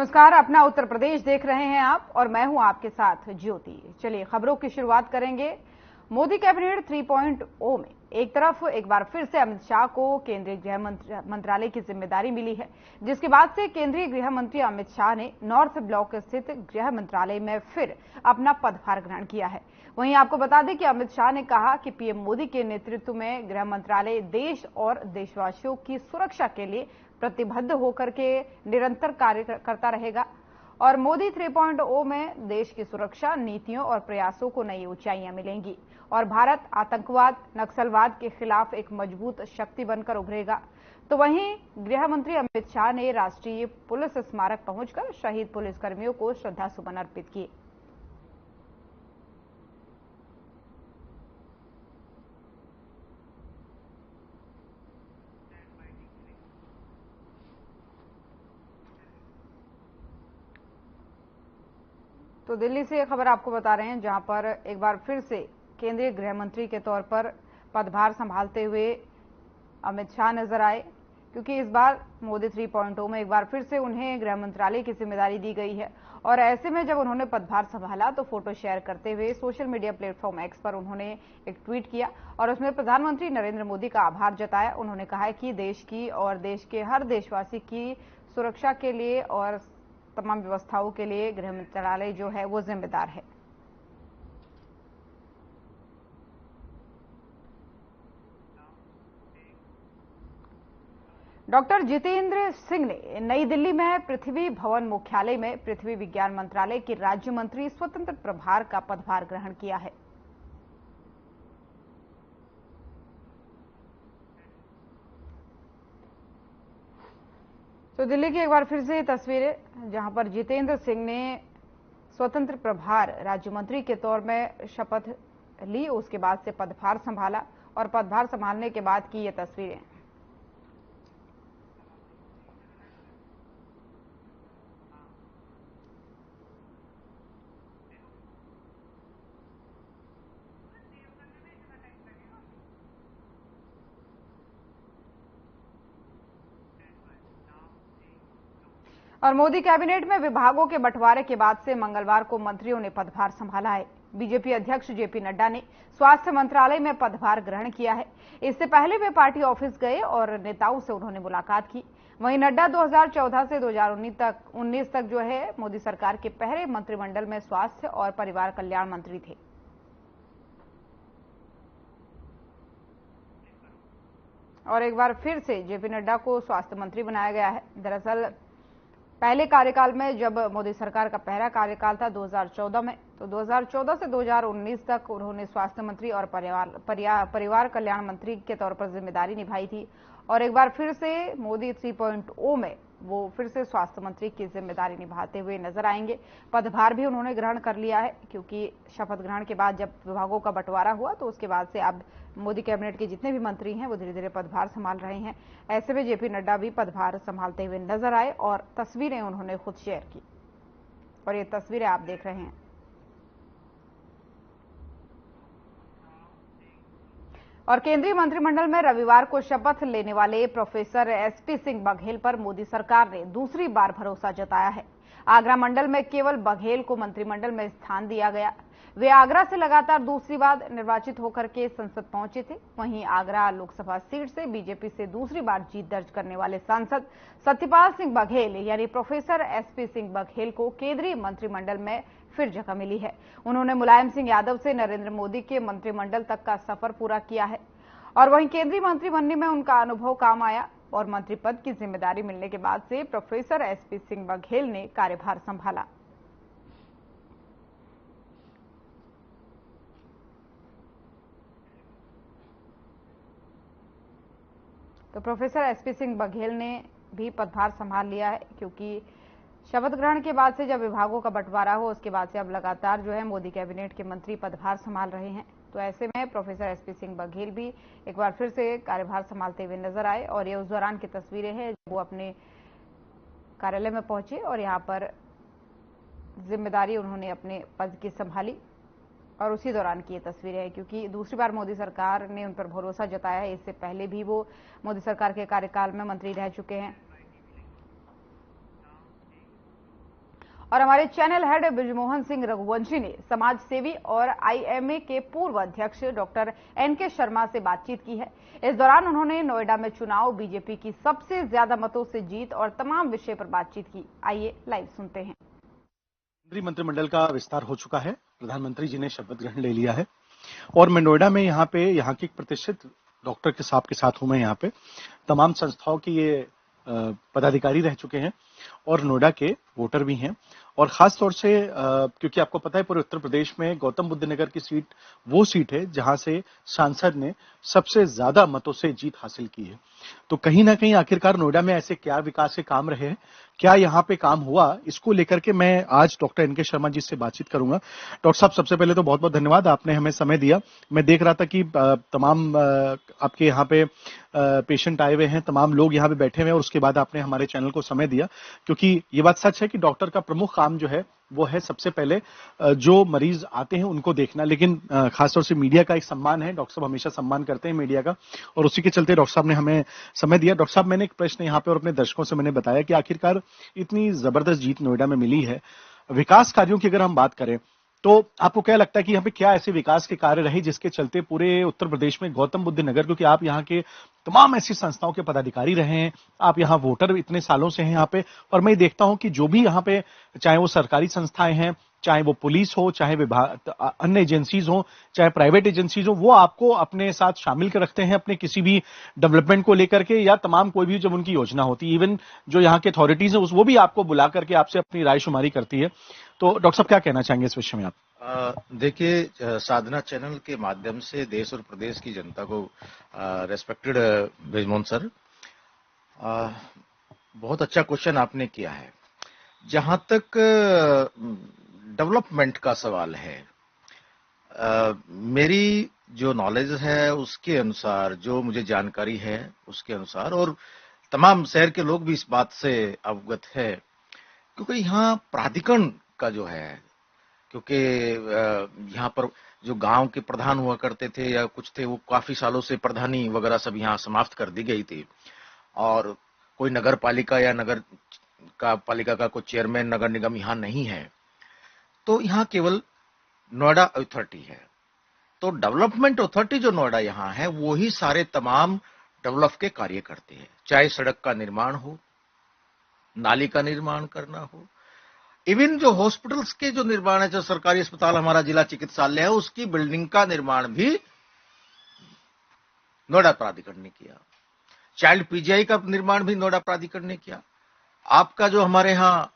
नमस्कार, अपना उत्तर प्रदेश देख रहे हैं आप और मैं हूं आपके साथ ज्योति। चलिए खबरों की शुरुआत करेंगे। मोदी कैबिनेट 3.0 में एक तरफ एक बार फिर से अमित शाह को केंद्रीय गृह मंत्रालय की जिम्मेदारी मिली है, जिसके बाद से केंद्रीय गृह मंत्री अमित शाह ने नॉर्थ ब्लॉक स्थित गृह मंत्रालय में फिर अपना पदभार ग्रहण किया है। वहीं आपको बता दें कि अमित शाह ने कहा कि पीएम मोदी के नेतृत्व में गृह मंत्रालय देश और देशवासियों की सुरक्षा के लिए प्रतिबद्ध होकर के निरंतर कार्य करता रहेगा और मोदी 3.0 में देश की सुरक्षा नीतियों और प्रयासों को नई ऊंचाइयां मिलेंगी और भारत आतंकवाद, नक्सलवाद के खिलाफ एक मजबूत शक्ति बनकर उभरेगा। तो वहीं गृह मंत्री अमित शाह ने राष्ट्रीय पुलिस स्मारक पहुंचकर शहीद पुलिसकर्मियों को श्रद्धासुमन अर्पित किए। तो दिल्ली से ये खबर आपको बता रहे हैं, जहां पर एक बार फिर से केंद्रीय गृह मंत्री के तौर पर पदभार संभालते हुए अमित शाह नजर आए, क्योंकि इस बार मोदी 3.0 में एक बार फिर से उन्हें गृह मंत्रालय की जिम्मेदारी दी गई है। और ऐसे में जब उन्होंने पदभार संभाला तो फोटो शेयर करते हुए सोशल मीडिया प्लेटफॉर्म एक्स पर उन्होंने एक ट्वीट किया और उसमें प्रधानमंत्री नरेंद्र मोदी का आभार जताया। उन्होंने कहा है कि देश की और देश के हर देशवासी की सुरक्षा के लिए और तमाम व्यवस्थाओं के लिए गृह मंत्रालय जो है वो जिम्मेदार है। डॉक्टर जितेंद्र सिंह ने नई दिल्ली में पृथ्वी भवन मुख्यालय में पृथ्वी विज्ञान मंत्रालय के राज्य मंत्री स्वतंत्र प्रभार का पदभार ग्रहण किया है। तो दिल्ली की एक बार फिर से तस्वीरें, जहां पर जितेंद्र सिंह ने स्वतंत्र प्रभार राज्य मंत्री के तौर में शपथ ली, उसके बाद से पदभार संभाला और पदभार संभालने के बाद की ये तस्वीरें। और मोदी कैबिनेट में विभागों के बंटवारे के बाद से मंगलवार को मंत्रियों ने पदभार संभाला है। बीजेपी अध्यक्ष जेपी नड्डा ने स्वास्थ्य मंत्रालय में पदभार ग्रहण किया है। इससे पहले वे पार्टी ऑफिस गए और नेताओं से उन्होंने मुलाकात की। वहीं नड्डा 2014 से 2019 तक जो है मोदी सरकार के पहले मंत्रिमंडल में स्वास्थ्य और परिवार कल्याण मंत्री थे। और एक बार फिर से जेपी नड्डा को स्वास्थ्य मंत्री बनाया गया है। दरअसल पहले कार्यकाल में जब मोदी सरकार का पहला कार्यकाल था 2014 में, तो 2014 से 2019 तक उन्होंने स्वास्थ्य मंत्री और परिवार कल्याण मंत्री के तौर पर जिम्मेदारी निभाई थी। और एक बार फिर से मोदी 3.0 में वो फिर से स्वास्थ्य मंत्री की जिम्मेदारी निभाते हुए नजर आएंगे। पदभार भी उन्होंने ग्रहण कर लिया है, क्योंकि शपथ ग्रहण के बाद जब विभागों का बंटवारा हुआ तो उसके बाद से अब मोदी कैबिनेट के जितने भी मंत्री हैं वो धीरे धीरे पदभार संभाल रहे हैं। ऐसे में जेपी नड्डा भी पदभार संभालते हुए नजर आए और तस्वीरें उन्होंने खुद शेयर की और ये तस्वीरें आप देख रहे हैं। और केंद्रीय मंत्रिमंडल में रविवार को शपथ लेने वाले प्रोफेसर एसपी सिंह बघेल पर मोदी सरकार ने दूसरी बार भरोसा जताया है। आगरा मंडल में केवल बघेल को मंत्रिमंडल में स्थान दिया गया। वे आगरा से लगातार दूसरी बार निर्वाचित होकर के संसद पहुंचे थे। वहीं आगरा लोकसभा सीट से बीजेपी से दूसरी बार जीत दर्ज करने वाले सांसद सत्यपाल सिंह बघेल यानी प्रोफेसर एसपी सिंह बघेल को केंद्रीय मंत्रिमंडल में फिर जगह मिली है। उन्होंने मुलायम सिंह यादव से नरेंद्र मोदी के मंत्रिमंडल तक का सफर पूरा किया है और वहीं केंद्रीय मंत्री बनने में उनका अनुभव काम आया और मंत्री पद की जिम्मेदारी मिलने के बाद से प्रोफेसर एसपी सिंह बघेल ने कार्यभार संभाला। तो प्रोफेसर एसपी सिंह बघेल ने भी पदभार संभाल लिया है, क्योंकि शपथ ग्रहण के बाद से जब विभागों का बंटवारा हो उसके बाद से अब लगातार जो है मोदी कैबिनेट के मंत्री पदभार संभाल रहे हैं। तो ऐसे में प्रोफेसर एसपी सिंह बघेल भी एक बार फिर से कार्यभार संभालते हुए नजर आए और ये उस दौरान की तस्वीरें हैं जब वो अपने कार्यालय में पहुंचे और यहाँ पर जिम्मेदारी उन्होंने अपने पद की संभाली और उसी दौरान की ये तस्वीरें हैं, क्योंकि दूसरी बार मोदी सरकार ने उन पर भरोसा जताया है। इससे पहले भी वो मोदी सरकार के कार्यकाल में मंत्री रह चुके हैं। और हमारे चैनल हेड ब्रिजमोहन सिंह रघुवंशी ने समाज सेवी और आईएमए के पूर्व अध्यक्ष डॉक्टर एनके शर्मा से बातचीत की है। इस दौरान उन्होंने नोएडा में चुनाव, बीजेपी की सबसे ज्यादा मतों से जीत और तमाम विषय पर बातचीत की। आइए लाइव सुनते हैं। केंद्रीय मंत्रिमंडल का विस्तार हो चुका है, प्रधानमंत्री जी ने शपथ ग्रहण ले लिया है और मैं नोएडा में यहाँ की एक प्रतिष्ठित डॉक्टर के साहब के साथ हूं। मैं यहाँ पे तमाम संस्थाओं के ये पदाधिकारी रह चुके हैं और नोएडा के वोटर भी हैं और खास तौर से क्योंकि आपको पता है पूरे उत्तर प्रदेश में गौतम बुद्ध नगर की सीट वो सीट है जहां से सांसद ने सबसे ज्यादा मतों से जीत हासिल की है। तो कहीं ना कहीं आखिरकार नोएडा में ऐसे क्या विकास के काम रहे हैं, क्या यहाँ पे काम हुआ, इसको लेकर के मैं आज डॉक्टर एनके शर्मा जी से बातचीत करूंगा। डॉक्टर साहब, सबसे पहले तो बहुत बहुत धन्यवाद, आपने हमें समय दिया। मैं देख रहा था कि तमाम आपके यहाँ पे पेशेंट आए हुए हैं, तमाम लोग यहाँ पे बैठे हुए हैं और उसके बाद आपने हमारे चैनल को समय दिया, क्योंकि ये बात सच है कि डॉक्टर का प्रमुख काम जो है वो है सबसे पहले जो मरीज आते हैं उनको देखना, लेकिन खासतौर से मीडिया का एक सम्मान है। डॉक्टर साहब हमेशा सम्मान करते हैं मीडिया का और उसी के चलते डॉक्टर साहब ने हमें समय दिया। डॉक्टर साहब, मैंने एक प्रश्न यहाँ पे और अपने दर्शकों से मैंने बताया कि आखिरकार इतनी जबरदस्त जीत नोएडा में मिली है, विकास कार्यों की अगर हम बात करें तो आपको क्या लगता है कि यहाँ पे क्या ऐसे विकास के कार्य रहे जिसके चलते पूरे उत्तर प्रदेश में गौतम बुद्ध नगर, क्योंकि आप यहाँ के तमाम ऐसी संस्थाओं के पदाधिकारी रहे हैं, आप यहाँ वोटर इतने सालों से हैं यहाँ पे, और मैं देखता हूं कि जो भी यहाँ पे चाहे वो सरकारी संस्थाएं हैं, चाहे वो पुलिस हो, चाहे विभाग अन्य एजेंसीज हो, चाहे प्राइवेट एजेंसीज हो, वो आपको अपने साथ शामिल कर रखते हैं अपने किसी भी डेवलपमेंट को लेकर के, या तमाम कोई भी जब उनकी योजना होती है, इवन जो यहाँ के अथॉरिटीज है वो भी आपको बुला करके आपसे अपनी राय शुमारी करती है। तो डॉक्टर साहब क्या कहना चाहेंगे इस विषय में आप? देखिए, साधना चैनल के माध्यम से देश और प्रदेश की जनता को रेस्पेक्टेड ब्रिजमोहन सर, बहुत अच्छा क्वेश्चन आपने किया है। जहां तक डेवलपमेंट का सवाल है, मेरी जो नॉलेज है उसके अनुसार, जो मुझे जानकारी है उसके अनुसार, और तमाम शहर के लोग भी इस बात से अवगत है, क्योंकि यहाँ प्राधिकरण का जो है, क्योंकि यहाँ पर जो गांव के प्रधान हुआ करते थे या कुछ थे, वो काफी सालों से प्रधानी वगैरह सब यहाँ समाप्त कर दी गई थी और कोई नगर पालिका या नगर का पालिका का कोई चेयरमैन, नगर निगम यहाँ नहीं है। तो यहाँ केवल नोएडा अथॉरिटी है। तो डेवलपमेंट अथॉरिटी जो नोएडा यहाँ है वो ही सारे तमाम डेवलप के कार्य करते हैं, चाहे सड़क का निर्माण हो, नाली का निर्माण करना हो, इवन जो हॉस्पिटल्स के जो निर्माण है, जो सरकारी अस्पताल हमारा जिला चिकित्सालय है उसकी बिल्डिंग का निर्माण भी नोएडा प्राधिकरण ने किया। चाइल्ड पीजीआई का निर्माण भी नोएडा प्राधिकरण ने किया। आपका जो हमारे यहाँ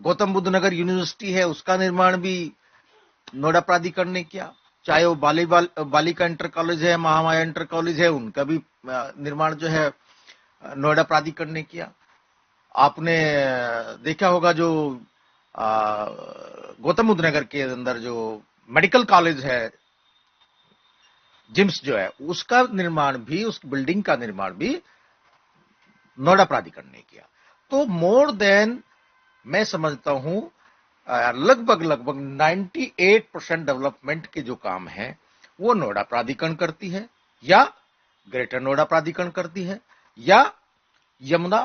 गौतम बुद्ध नगर यूनिवर्सिटी है उसका निर्माण भी नोएडा प्राधिकरण ने किया। चाहे वो बालिका इंटर कॉलेज है, महामाया इंटर कॉलेज है, उनका भी निर्माण जो है नोएडा प्राधिकरण ने किया। आपने देखा होगा जो गौतम बुद्ध नगर के अंदर जो मेडिकल कॉलेज है, जिम्स जो है, उसका निर्माण भी, उस बिल्डिंग का निर्माण भी नोएडा प्राधिकरण ने किया। तो मोर देन, मैं समझता हूं लगभग 98% डेवलपमेंट के जो काम है वो नोएडा प्राधिकरण करती है, या ग्रेटर नोएडा प्राधिकरण करती है, या यमुना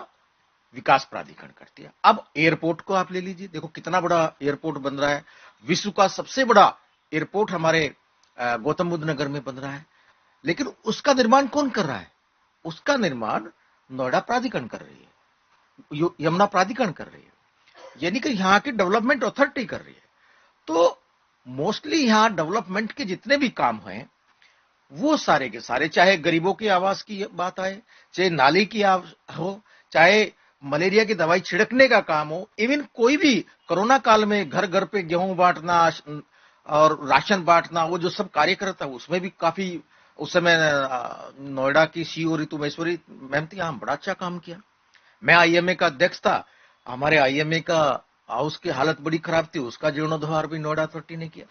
विकास प्राधिकरण करती है। अब एयरपोर्ट को आप ले लीजिए, देखो कितना बड़ा एयरपोर्ट बन रहा है। विश्व का सबसे बड़ा एयरपोर्ट हमारे गौतम बुद्ध नगर में बन रहा है, लेकिन उसका निर्माण कौन कर रहा है? उसका निर्माण नोएडा प्राधिकरण कर रही है, यमुना प्राधिकरण कर रही है, यानी कि यहाँ की डेवलपमेंट अथॉरिटी कर रही है। तो मोस्टली यहाँ डेवलपमेंट के जितने भी काम हैं वो सारे के सारे, चाहे गरीबों की आवास की बात आए, चाहे नाली की हो, चाहे मलेरिया की दवाई छिड़कने का काम हो, इवन कोई भी कोरोना काल में घर घर पे गेहूं बांटना और राशन बांटना, वो जो सब कार्य करता है उसमें भी काफी उस समय नोएडा की सीओ ऋतु महेश्वरी मैम थी, यहाँ बड़ा अच्छा काम किया। मैं आईएमए का अध्यक्ष था, हमारे आईएमए का हाउस की हालत बड़ी खराब थी, उसका जीर्णोद्धार भी नोएडा अथॉरिटी ने किया।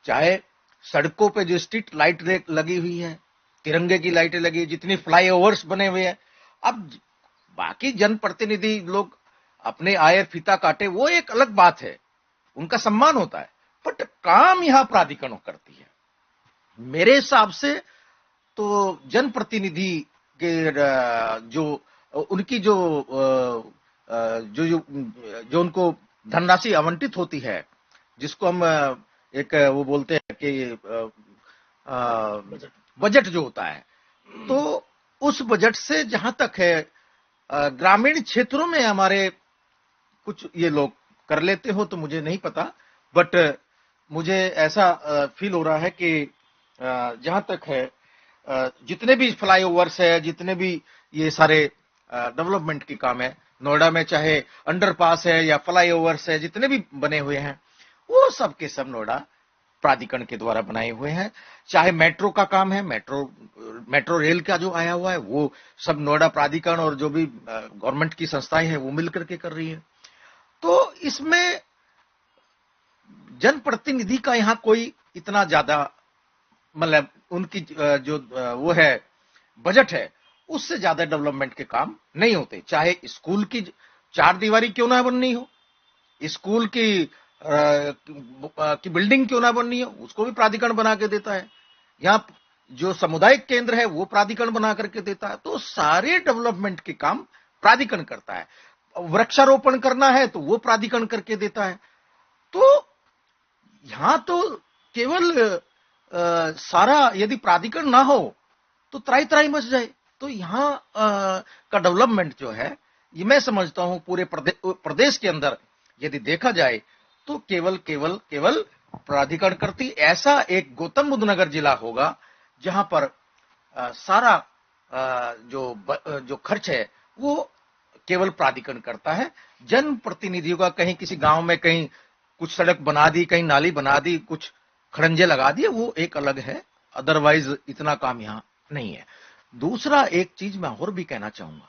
चाहे सड़कों पे जो स्ट्रीट लाइट लगी हुई है, तिरंगे की लाइटें लगी, जितनी फ्लाईओवर्स बने हुए हैं, अब बाकी जनप्रतिनिधि लोग अपने आय फीता काटे वो एक अलग बात है, उनका सम्मान होता है, बट काम यहां प्राधिकरण करती है। मेरे हिसाब से तो जनप्रतिनिधि के जो उनकी जो जो जो, जो उनको धनराशि आवंटित होती है, जिसको हम एक वो बोलते हैं कि बजट जो होता है, तो उस बजट से जहां तक है ग्रामीण क्षेत्रों में हमारे कुछ ये लोग कर लेते हो तो मुझे नहीं पता, बट मुझे ऐसा फील हो रहा है कि जहां तक है जितने भी फ्लाईओवर्स है, जितने भी ये सारे डेवलपमेंट के काम है नोएडा में, चाहे अंडरपास है या फ्लाईओवर्स है, जितने भी बने हुए हैं वो सब के सब नोएडा प्राधिकरण के द्वारा बनाए हुए हैं। चाहे मेट्रो का काम है, मेट्रो रेल का जो आया हुआ है वो सब नोएडा प्राधिकरण और जो भी गवर्नमेंट की संस्थाएं हैं वो मिलकर के कर रही है। तो इसमें जनप्रतिनिधि का यहां कोई इतना ज्यादा मतलब उनकी जो वो है बजट है उससे ज्यादा डेवलपमेंट के काम नहीं होते। चाहे स्कूल की 4 दीवारी क्यों ना बननी हो, स्कूल की बिल्डिंग क्यों ना बननी हो, उसको भी प्राधिकरण बना के देता है। यहाँ जो सामुदायिक केंद्र है वो प्राधिकरण बना करके देता है। तो सारे डेवलपमेंट के काम प्राधिकरण करता है। वृक्षारोपण करना है तो वो प्राधिकरण करके देता है। तो यहां तो केवल सारा यदि प्राधिकरण ना हो तो त्राही त्राही मच जाए। तो यहां का डेवलपमेंट जो है ये मैं समझता हूं पूरे प्रदेश के अंदर यदि देखा जाए तो केवल प्राधिकरण करती ऐसा एक गौतम बुद्ध नगर जिला होगा जहां पर सारा जो खर्च है वो केवल प्राधिकरण करता है। जनप्रतिनिधियों का कहीं किसी गांव में कहीं कुछ सड़क बना दी, कहीं नाली बना दी, कुछ खड़ंजे लगा दिए, वो एक अलग है। अदरवाइज इतना काम यहां नहीं है। दूसरा एक चीज मैं और भी कहना चाहूंगा,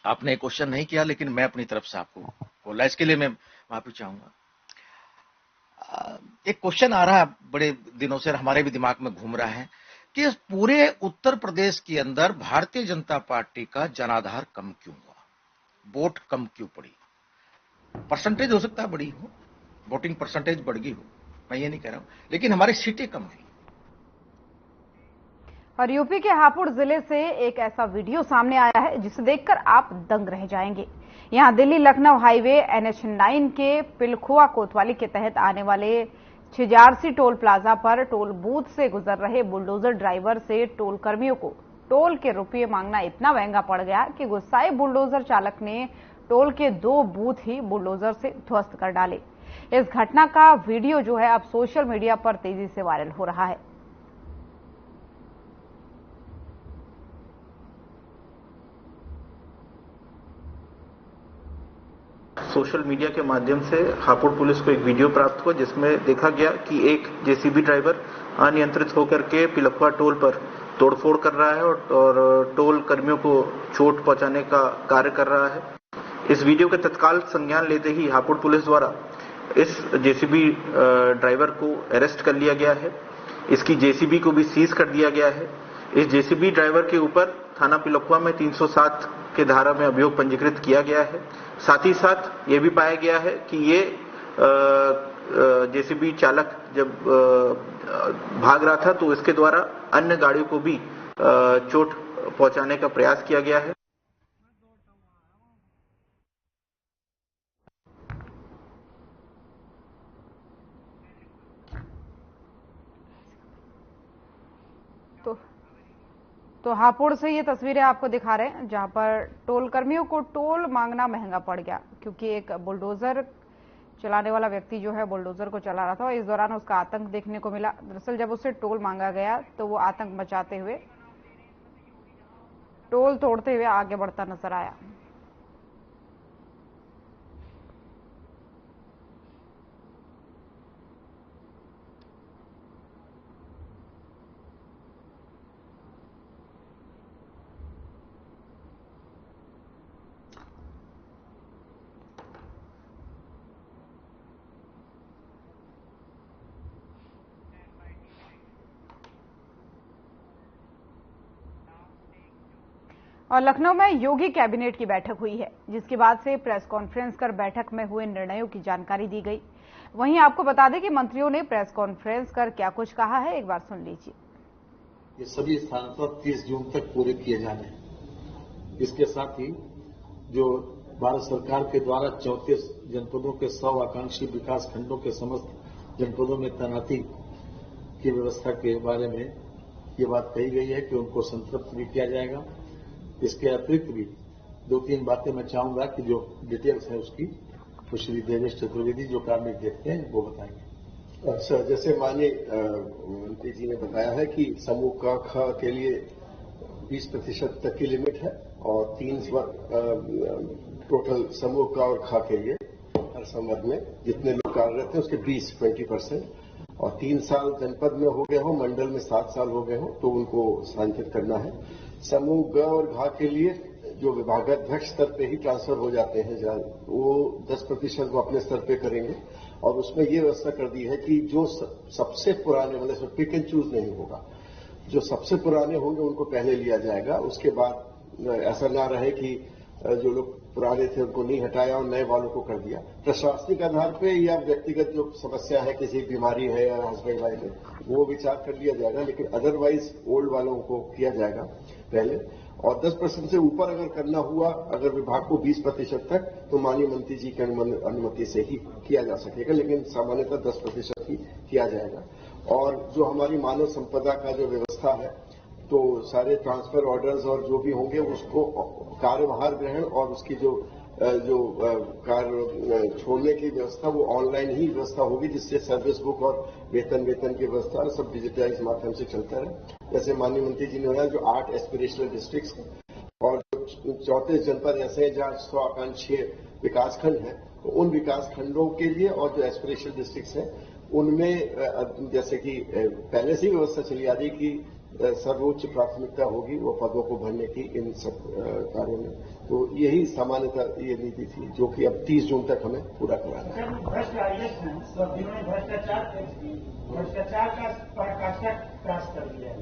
आपने क्वेश्चन नहीं किया लेकिन मैं अपनी तरफ से आपको बोला, इसके लिए मैं माफी चाहूंगा। एक क्वेश्चन आ रहा है बड़े दिनों से, हमारे भी दिमाग में घूम रहा है कि पूरे उत्तर प्रदेश के अंदर भारतीय जनता पार्टी का जनाधार कम क्यों हुआ, वोट कम क्यों पड़ी। परसेंटेज हो सकता है बड़ी हो, वोटिंग परसेंटेज बढ़ गई हो, मैं ये नहीं कह रहा हूं, लेकिन हमारी सीटें कम हुई। और यूपी के हापुड़ जिले से एक ऐसा वीडियो सामने आया है जिसे देखकर आप दंग रह जाएंगे। यहां दिल्ली लखनऊ हाईवे NH9 के पिलखुआ कोतवाली के तहत आने वाले छिजारसी टोल प्लाजा पर टोल बूथ से गुजर रहे बुलडोजर ड्राइवर से टोल कर्मियों को टोल के रुपये मांगना इतना महंगा पड़ गया कि गुस्साए बुलडोजर चालक ने टोल के 2 बूथ ही बुलडोजर से ध्वस्त कर डाले। इस घटना का वीडियो जो है अब सोशल मीडिया पर तेजी से वायरल हो रहा है। सोशल मीडिया के माध्यम से हापुड़ पुलिस को एक वीडियो प्राप्त हुआ जिसमें देखा गया कि एक जेसीबी ड्राइवर अनियंत्रित होकर के पिलखुआ टोल पर तोड़फोड़ कर रहा है और टोल कर्मियों को चोट पहुंचाने का कार्य कर रहा है। इस वीडियो के तत्काल संज्ञान लेते ही हापुड़ पुलिस द्वारा इस जेसीबी ड्राइवर को अरेस्ट कर लिया गया है। इसकी जेसीबी को भी सीज कर दिया गया है। इस जेसीबी ड्राइवर के ऊपर थाना पिलखुआ में 307 के धारा में अभियोग पंजीकृत किया गया है। साथ ही साथ ये भी पाया गया है कि ये जेसीबी चालक जब भाग रहा था तो इसके द्वारा अन्य गाड़ियों को भी चोट पहुंचाने का प्रयास किया गया है। तो हापुड़ से ये तस्वीरें आपको दिखा रहे हैं जहां पर टोल कर्मियों को टोल मांगना महंगा पड़ गया क्योंकि एक बुलडोजर चलाने वाला व्यक्ति जो है बुलडोजर को चला रहा था और इस दौरान उसका आतंक देखने को मिला। दरअसल जब उससे टोल मांगा गया तो वो आतंक मचाते हुए टोल तोड़ते हुए आगे बढ़ता नजर आया। और लखनऊ में योगी कैबिनेट की बैठक हुई है जिसके बाद से प्रेस कॉन्फ्रेंस कर बैठक में हुए निर्णयों की जानकारी दी गई। वहीं आपको बता दें कि मंत्रियों ने प्रेस कॉन्फ्रेंस कर क्या कुछ कहा है, एक बार सुन लीजिए। ये सभी सांसद 30 जून तक पूरे किए जाने हैं। इसके साथ ही जो भारत सरकार के द्वारा 34 जनपदों के 100 आकांक्षी विकास खंडों के समस्त जनपदों में तैनाती की व्यवस्था के बारे में ये बात कही गई है कि उनको संतृप्त भी किया जाएगा। इसके अतिरिक्त भी 2-3 बातें मैं चाहूंगा कि जो डिटेल्स है उसकी तो श्री देवेश चतुर्वेदी जो कार्मिक देखते हैं वो बताएंगे। सर, जैसे माननीय मंत्री जी ने बताया है कि समूह क ख के लिए 20% तक की लिमिट है और 3 टोटल समूह क और ख के लिए हर संवर्ग में जितने लोग कार्यरत हैं उसके 20% और 3 साल जनपद में हो गए हो, मंडल में 7 साल हो गए हो तो उनको स्थानांतरित करना है। समूह ग और घ के लिए जो विभागाध्यक्ष स्तर पे ही ट्रांसफर हो जाते हैं वो 10% वो अपने स्तर पे करेंगे और उसमें ये व्यवस्था कर दी है कि जो सबसे पुराने मतलब पिक एंड चूज नहीं होगा, जो सबसे पुराने होंगे उनको पहले लिया जाएगा। उसके बाद ऐसा ना रहे कि जो लोग पुराने थे उनको नहीं हटाया और नए वालों को कर दिया। प्रशासनिक आधार पे या व्यक्तिगत जो समस्या है, किसी बीमारी है या हस्बैंड वाइफ है, वो विचार कर लिया जाएगा, लेकिन अदरवाइज ओल्ड वालों को किया जाएगा पहले। और 10% से ऊपर अगर करना हुआ, अगर विभाग को 20% तक, तो माननीय मंत्री जी की अनुमति से ही किया जा सकेगा, लेकिन सामान्यतः 10% ही किया जाएगा। और जो हमारी मानव संपदा का जो व्यवस्था है, तो सारे ट्रांसफर ऑर्डर्स और जो भी होंगे उसको कार्यभार ग्रहण और उसकी जो कार्य छोड़ने की व्यवस्था वो ऑनलाइन ही व्यवस्था होगी, जिससे सर्विस बुक और वेतन की व्यवस्था सब डिजिटाइज माध्यम से चलता है। जैसे माननीय मंत्री जी ने बताया जो 8 एस्पिरेशनल डिस्ट्रिक्ट्स हैं और 34 जनपद ऐसे हैं जहां 100 आकांक्षी विकासखंड हैं, तो उन विकास खंडों के लिए और जो एस्पिरेशनल डिस्ट्रिक्ट्स हैं उनमें जैसे कि पहले से ही व्यवस्था चली आ रही कि सर्वोच्च प्राथमिकता होगी वो पदों को भरने की इन सब कार्यों में। तो यही सामान्यतः ये नीति थी जो कि अब 30 जून तक हमें पूरा कराना है। भ्रष्टाचार का पराकाष्ठा क्रॉस कर दिया है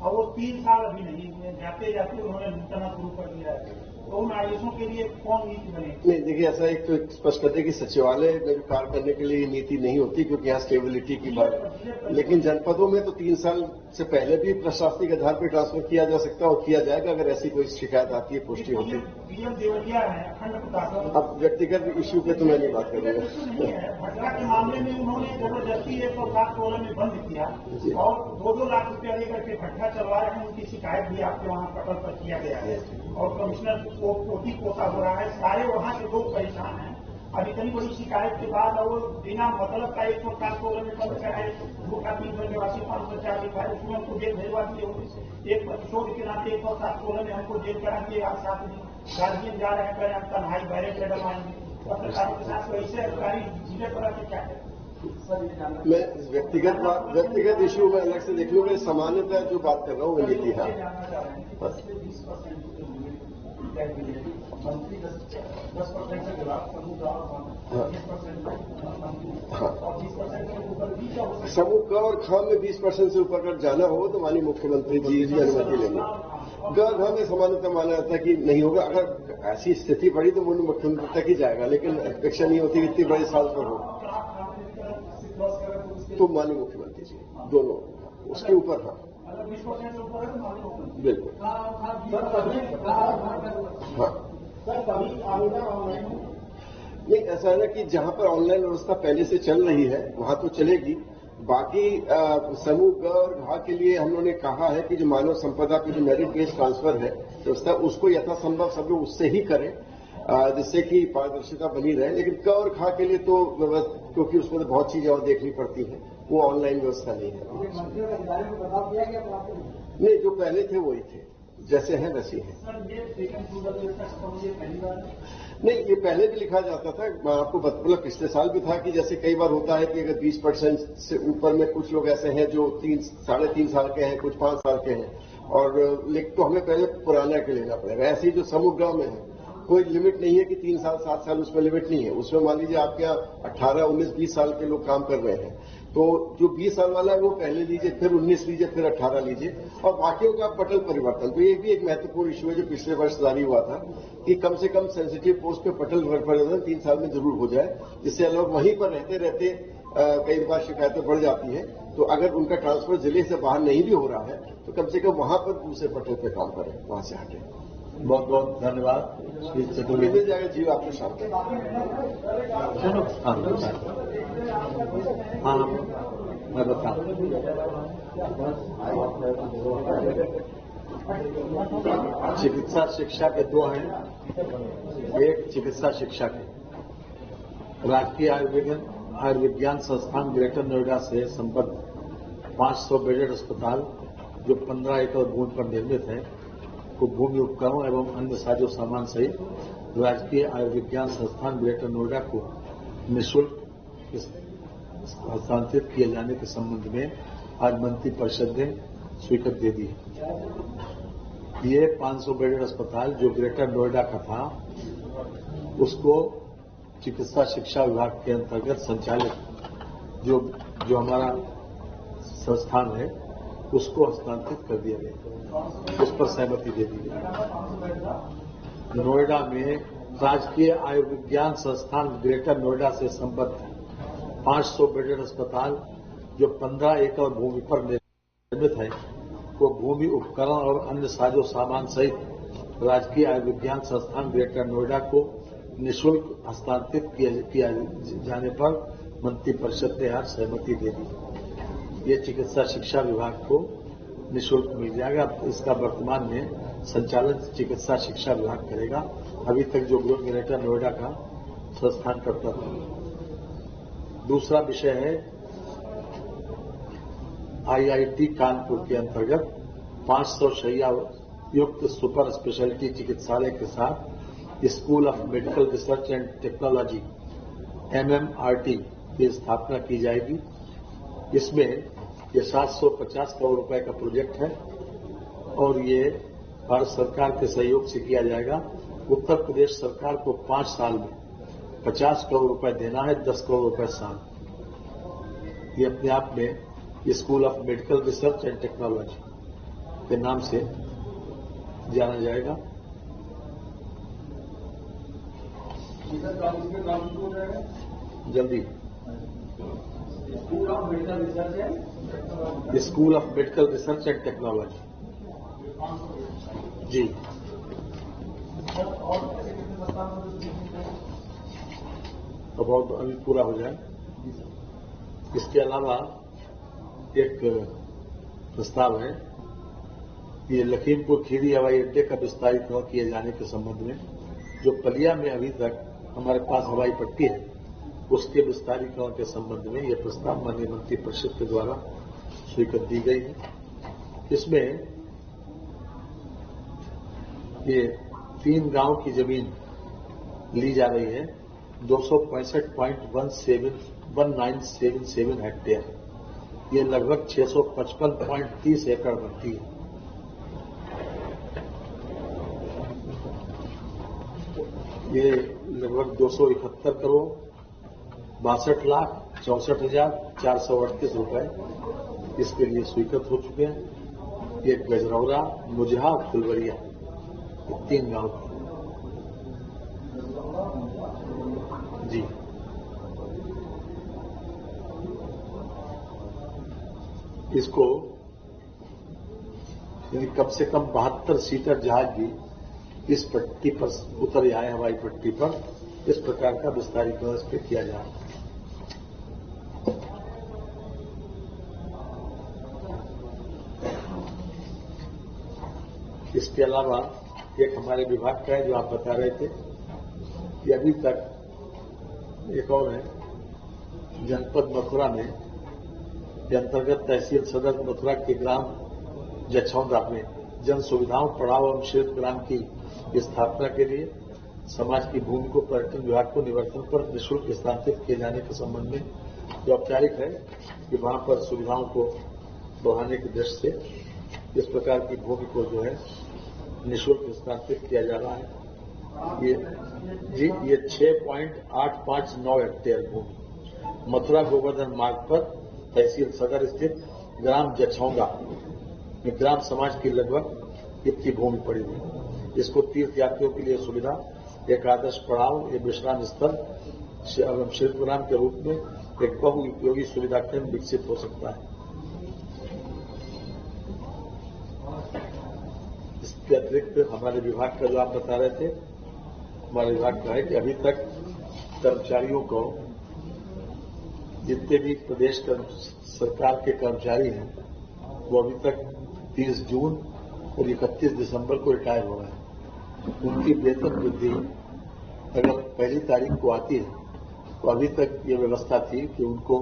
और वो 3 साल अभी नहीं जाते जाते उन्होंने लूटना शुरू कर दिया है। तो उन आदेशों के लिए कौन नीति बनेगी? नहीं, देखिए ऐसा एक तो स्पष्ट करते कि सचिवालय में कार्य करने के लिए नीति नहीं होती क्योंकि यहाँ स्टेबिलिटी की बात, लेकिन जनपदों में तो 3 साल से पहले भी प्रशासनिक आधार पर ट्रांसफर किया जा सकता है और किया जाएगा अगर ऐसी कोई शिकायत आती है, पुष्टि होती है। अब व्यक्तिगत इश्यू पे तो मैं नहीं बात करूंगा। भटरा के मामले में उन्होंने जबरदस्ती 107 में बंद किया और 2-2 लाख रुपया लेकर के भट्टा चलवा रहे हैं। उनकी शिकायत भी आपके वहाँ पटल पर किया गया है और कमिश्नर को पोती पोता हो रहा है। सारे वहाँ के लोग परेशान हैं। अब इतनी बड़ी शिकायत के बाद और बिना मतलब का 107 में बंद कराए, 2 का 3 के वासी 504 लिखा है, उसमें हमको जेल भेजवा दिए होंगे। एक प्रतिशोध के नाते 107 में हमको जेल करा दिए। आज 7 दिन गार्जियन जा रहे हैं, करें हम तनहाई बैरेक से डलवाएंगे पत्रकारों के साथ। वैसे अधिकारी जिले पर आके क्या है? मैं व्यक्तिगत इश्यू में अलग से देख लूंगा। सामान्यतः जो बात कर रहा हूँ वो नीति है। मंत्री 10% से जवाब समूह समूह क और ख में 20% से ऊपर अगर जाना हो तो माननीय मुख्यमंत्री जी की अनुमति लेंगे। ग घ में सामान्यतः माना जाता है कि नहीं होगा। अगर ऐसी स्थिति पड़ी तो मुख्यमंत्री तक ही जाएगा, लेकिन अपेक्षा नहीं होती इतनी बड़ी साल पर हो तो माननीय मुख्यमंत्री जी दोनों उसके ऊपर। हाँ बिल्कुल। हाँ नहीं, ऐसा है ना कि जहां पर ऑनलाइन व्यवस्था पहले से चल रही है वहां तो चलेगी। बाकी समूह ग और घ के लिए हम लोगों ने कहा है कि जो मानव संपदा की जो मेरिट बेस्ड ट्रांसफर है व्यवस्था उसको यथासंभव सब लोग उससे ही करें जिससे कि पारदर्शिता बनी रहे। लेकिन क और ख के लिए तो क्योंकि उसमें तो बहुत चीजें और देखनी पड़ती हैं, वो ऑनलाइन व्यवस्था नहीं है। नहीं, जो पहले थे वही थे, जैसे हैं वैसे हैं। नहीं, ये पहले भी लिखा जाता था। मैं आपको मतलब पिछले साल भी था कि जैसे कई बार होता है कि अगर 20% से ऊपर में कुछ लोग ऐसे हैं जो 3-3.5 साल के हैं, कुछ 5 साल के हैं और तो हमें पहले पुराना के लेना पड़ेगा। ऐसे ही जो समूह गांव में है कोई लिमिट नहीं है कि 3 साल 7 साल, उसमें लिमिट नहीं है। उसमें मान लीजिए आपके यहाँ 18, 19, 20 साल के लोग काम कर रहे हैं तो जो 20 साल वाला है वो पहले लीजिए, फिर 19 लीजिए, फिर 18 लीजिए और बाकियों का पटल परिवर्तन। तो ये भी एक महत्वपूर्ण इश्यू है जो पिछले वर्ष जारी हुआ था कि कम से कम सेंसिटिव पोस्ट पे पटल परिवर्तन 3 साल में जरूर हो जाए, जिससे लोग वहीं पर रहते रहते कई बार शिकायतें बढ़ जाती हैं। तो अगर उनका ट्रांसफर जिले से बाहर नहीं भी हो रहा है तो कम से कम वहां पर दूसरे पटल पे काम करें, वहां से हटे। बहुत बहुत धन्यवाद श्री चतुर्वेदी। मिल जाएगा जी आपके साथ। चलो हाँ मैं बताऊँ। चिकित्सा शिक्षा के दो हैं। एक चिकित्सा शिक्षा के राजकीय आयुर्विज्ञान संस्थान ग्रेटर नोएडा से संबद्ध 500 बेडेड अस्पताल जो 15 एकड़ भूमि पर निर्मित है को भूमि उपकरण एवं अन्य साजो सामान सहित राजकीय आयुर्विज्ञान संस्थान ग्रेटर नोएडा को निःशुल्क हस्तांतरित किए जाने के संबंध में आज मंत्री परिषद ने स्वीकृति दे दी है। ये 500 बेडेड अस्पताल जो ग्रेटर नोएडा का था उसको चिकित्सा शिक्षा विभाग के अंतर्गत संचालित जो हमारा संस्थान है उसको हस्तांतरित कर दिया गया, उस पर सहमति दे दी गई। नोएडा में राजकीय आयुर्विज्ञान संस्थान ग्रेटर नोएडा से संबद्ध 500 बेडेड अस्पताल जो 15 एकड़ भूमि पर निर्मित है को भूमि उपकरण और अन्य साजो सामान सहित राजकीय आयुर्विज्ञान संस्थान ग्रेटर नोएडा को निःशुल्क हस्तांतरित किया जाने पर मंत्री परिषद ने आज सहमति दे दी। ये चिकित्सा शिक्षा विभाग को निःशुल्क मिल जाएगा। इसका वर्तमान में संचालन चिकित्सा शिक्षा विभाग करेगा। अभी तक जो ग्रेटर नोएडा का संस्थान करता था। दूसरा विषय है आईआईटी कानपुर के अंतर्गत 500 शैय्या युक्त सुपर स्पेशलिटी चिकित्सालय के साथ school of medical research and technology MMRT की स्थापना की जाएगी। इसमें ये 750 करोड़ रुपए का प्रोजेक्ट है और ये भारत सरकार के सहयोग से किया जाएगा। उत्तर प्रदेश सरकार को 5 साल में 50 करोड़ रुपए देना है, 10 करोड़ रुपए साल। ये अपने आप में school of medical research and technology के नाम से जाना जाएगा। जल्दी school of medical research and technology जी। अब बहुत अभी पूरा हो जाए। इसके अलावा एक प्रस्ताव है ये लखीमपुर खीरी हवाई अड्डे का विस्तारीकरण किए जाने के संबंध में जो पलिया में अभी तक हमारे पास हवाई पट्टी है उसके विस्तारीकरण के संबंध में यह प्रस्ताव माननीय मंत्री परिषद के द्वारा स्वीकृति दी गई है। इसमें ये 3 गांव की जमीन ली जा रही है 265.1977 हेक्टेयर। ये लगभग 655.30 एकड़ बनती है। ये लगभग 271 करोड़ 62,64,438 रुपए इसके लिए स्वीकृत हो चुके हैं। ये गजरौरा, मुजहा और फुलवरिया 3 गांव जी। इसको यानी कम से कम 72 सीटर जहाज भी इस पट्टी पर उतर आए हवाई पट्टी पर। इस प्रकार का विस्तारीकरण इस पर किया जा रहा है। इसके अलावा एक हमारे विभाग का है जो आप बता रहे थे कि अभी तक एक और है जनपद मथुरा में के अंतर्गत तहसील सदर मथुरा के ग्राम जछौंदा में जन सुविधाओं पड़ाव एवं शिल्प ग्राम की स्थापना के लिए समाज की भूमि को पर्यटन विभाग को निवर्तन पर निःशुल्क हस्तांतरित किए जाने के संबंध में जो औपचारिक है कि वहां पर सुविधाओं को बढ़ाने की दृष्टि से इस प्रकार की भूमि को जो है निःशुल्क हस्तांतरित किया जा रहा है। ये 6.859 हेक्टेयर भूमि मथुरा गोवर्धन मार्ग पर तहसील सदर स्थित ग्राम जछौंगा में ग्राम समाज की लगभग इतनी भूमि पड़ी हुई। इसको तीर्थ यात्रियों के लिए सुविधा, एक आदर्श पड़ाव, एक विश्राम स्थल एवं शिल्पग्राम के रूप में एक बहुउपयोगी सुविधा केंद्र विकसित हो सकता है। इसके इसके अतिरिक्त हमारे विभाग का जो आप बता रहे थे, हमारे विभाग का है कि अभी तक कर्मचारियों को, जितने भी प्रदेश सरकार के कर्मचारी हैं, वो अभी तक 30 जून और 31 दिसंबर को रिटायर हो रहे हैं। उनकी वेतन वृद्धि अगर पहली तारीख को आती है तो अभी तक ये व्यवस्था थी कि उनको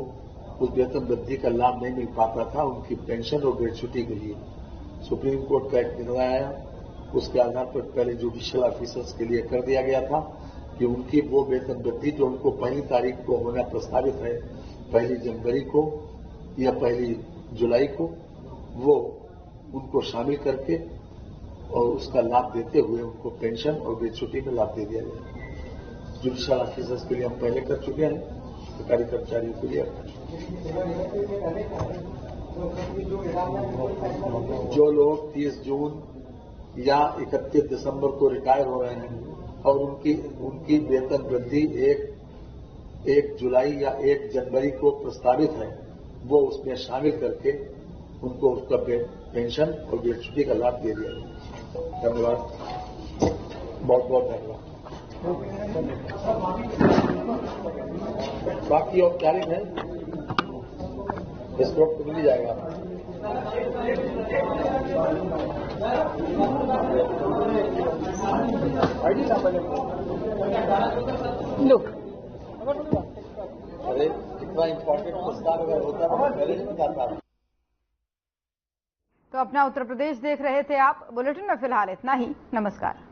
उस वेतन वृद्धि का लाभ नहीं मिल पाता था उनकी पेंशन और ग्रेच्युटी के लिए। सुप्रीम कोर्ट का एक निर्णय आया, उसके आधार पर पहले जुडिशियल ऑफिसर्स के लिए कर दिया गया था कि उनकी वो वेतन वृद्धि जो उनको पहली तारीख को होना प्रस्तावित है, 1 जनवरी को या 1 जुलाई को, वो उनको शामिल करके और उसका लाभ देते हुए उनको पेंशन और ग्रेच्युटी में लाभ दे दिया गया। जुडिशियल ऑफिसर्स के लिए हम पहले कर चुके हैं, सरकारी कर्मचारियों के लिए। जो लोग 30 जून या 31 दिसंबर को रिटायर हो रहे हैं और उनकी वेतन वृद्धि 1 जुलाई या 1 जनवरी को प्रस्तावित है, वो उसमें शामिल करके उनको उसका पेंशन और ग्रेच्युटी का लाभ दे दिया गया। धन्यवाद, बहुत बहुत धन्यवाद। बाकी औपचारिक है, इस वक्त मिल जाएगा। लुक, अरे इतना इम्पोर्टेंट प्रस्ताव अगर होता तो पहले नहीं बताता। तो अपना उत्तर प्रदेश देख रहे थे आप। बुलेटिन में फिलहाल इतना ही। नमस्कार।